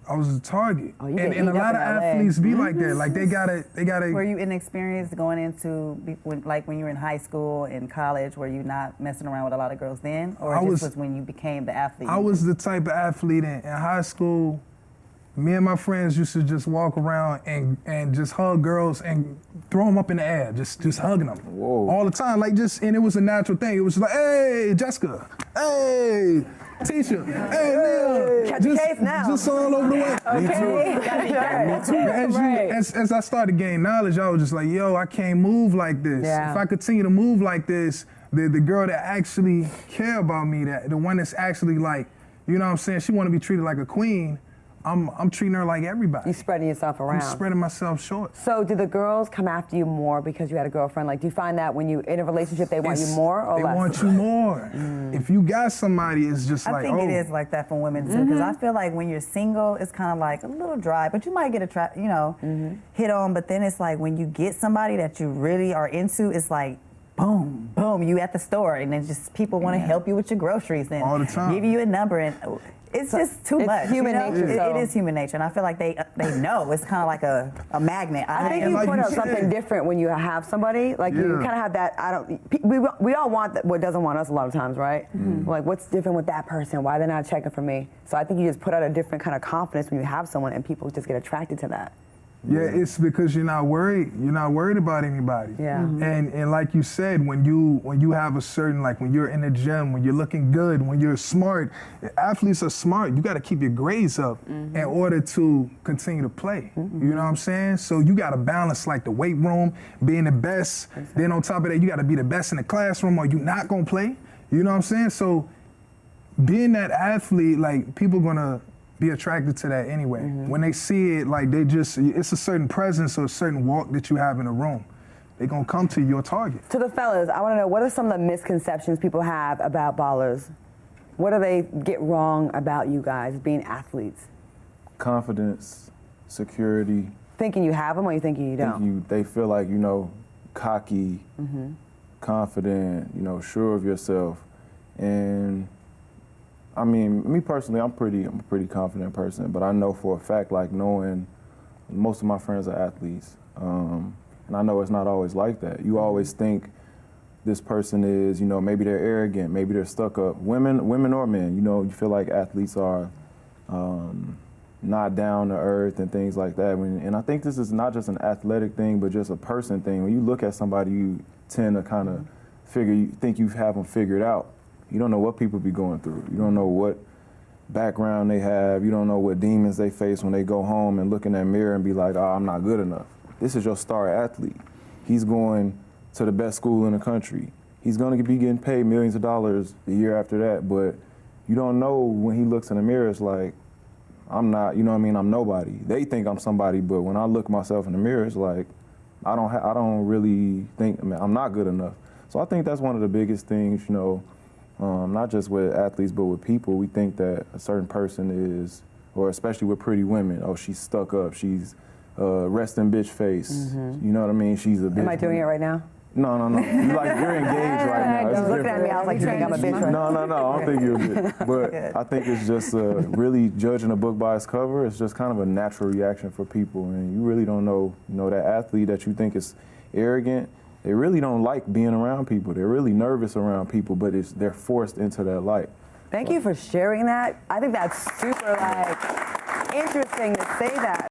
I was a target. Oh, and a lot of athletes be like that. Like they gotta. Were you inexperienced going into, when you were in high school and college, were you not messing around with a lot of girls then? Or was when you became the athlete? I was the type of athlete in high school. Me and my friends used to just walk around and just hug girls and throw them up in the air, just hugging them. Whoa. All the time, and it was a natural thing. It was like, hey, Jessica, hey, Tisha, hey, Leah. Catch the case now. Just all over the way. Okay. As I started gaining knowledge, I was just like, yo, I can't move like this. Yeah. If I continue to move like this, the girl that actually care about me, the one that's actually like, you know what I'm saying, she want to be treated like a queen, I'm treating her like everybody. You spreading yourself around. I'm spreading myself short. So do the girls come after you more because you had a girlfriend? Like, do you find that when you in a relationship, they want you more or less? They want you more. If you got somebody, it's just I think it is like that for women too, because I feel like when you're single, it's kind of like a little dry, but you might get hit on, but then it's like when you get somebody that you really are into, it's like, boom, boom, you at the store, and then just people want to help you with your groceries and all the time. Give you a number, and it's just too much. It's human nature. It is human nature, and I feel like they know. It's kind of like a magnet. I think you put out something different when you have somebody. Like you kind of have that. We all want what doesn't want us a lot of times, right? Like what's different with that person? Why they're not checking for me? So I think you just put out a different kind of confidence when you have someone, and people just get attracted to that. Yeah, it's because you're not worried. You're not worried about anybody. Yeah. And like you said, when you have a certain, like when you're in the gym, when you're looking good, when you're smart, athletes are smart. You got to keep your grades up in order to continue to play. You know what I'm saying? So you got to balance like the weight room, being the best. Exactly. Then on top of that, you got to be the best in the classroom, or you not gonna play. You know what I'm saying? So being that athlete, like people gonna be attracted to that anyway. When they see it, like it's a certain presence or a certain walk that you have in a room. They're gonna come to your target. To the fellas, I wanna know, what are some of the misconceptions people have about ballers? What do they get wrong about you guys being athletes? Confidence, security. Thinking you have them or you thinking you don't? They feel like, cocky, confident, sure of yourself. And I mean, me personally, I'm a pretty confident person, but I know for a fact, like knowing most of my friends are athletes, and I know it's not always like that. You always think this person is, maybe they're arrogant, maybe they're stuck up. Women or men, you feel like athletes are not down to earth and things like that. And I think this is not just an athletic thing, but just a person thing. When you look at somebody, you tend to kind of think you have them figured out. You don't know what people be going through. You don't know what background they have. You don't know what demons they face when they go home and look in that mirror and be like, oh, I'm not good enough. This is your star athlete. He's going to the best school in the country. He's going to be getting paid millions of dollars the year after that, but you don't know when he looks in the mirror, it's like, I'm not, I'm nobody. They think I'm somebody, but when I look myself in the mirror, it's like, I don't really think, I'm not good enough. So I think that's one of the biggest things, not just with athletes, but with people. We think that a certain person is, or especially with pretty women, oh, she's stuck up, she's resting bitch face. You know what I mean? She's a bitch. Am I doing it right now? No. You're engaged right now. Don't look at me, I was like, you think I'm a bitch right now? No, I don't think you're a bitch. But I think it's just really judging a book by its cover. It's just kind of a natural reaction for people. And you really don't know, that athlete that you think is arrogant, they really don't like being around people. They're really nervous around people, but they're forced into that light. Thank you for sharing that. I think that's super interesting to say that.